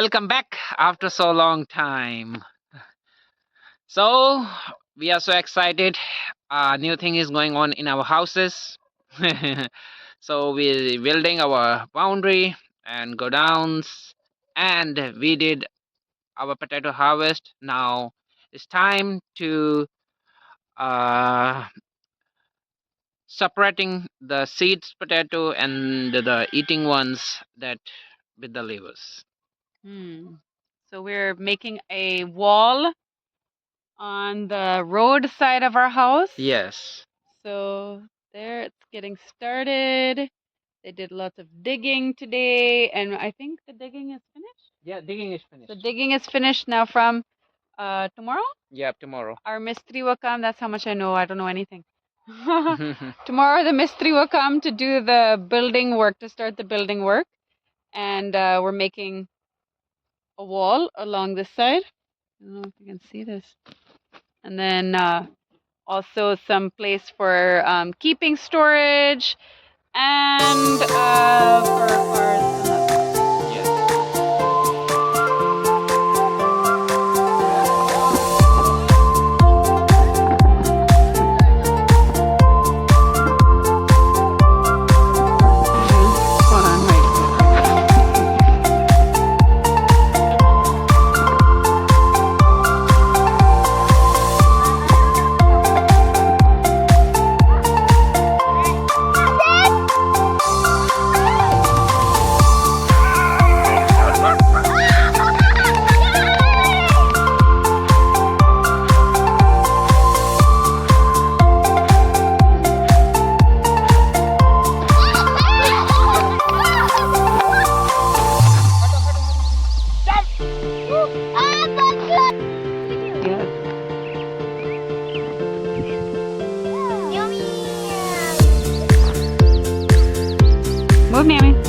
welcome back after so long time. So we are so excited. New thing is going on in our houses. So we're building our boundary and go downs, and we did our potato harvest. Now it's time to uh, separating the seeds potato and the eating ones that with the livers. So we're making a wall on the road side of our house. Yes. So there it's getting started. They did lots of digging today, and I think the digging is finished. Yeah, digging is finished. The digging is finished now from tomorrow. Yeah, tomorrow. Our mistri will come. That's how much I know. I don't know anything. Tomorrow the mistri will come to do the building work, to start the building work. And we're making a wall along this side. I don't know if you can see this. And then also some place for keeping storage and for cars. Move, Mammy.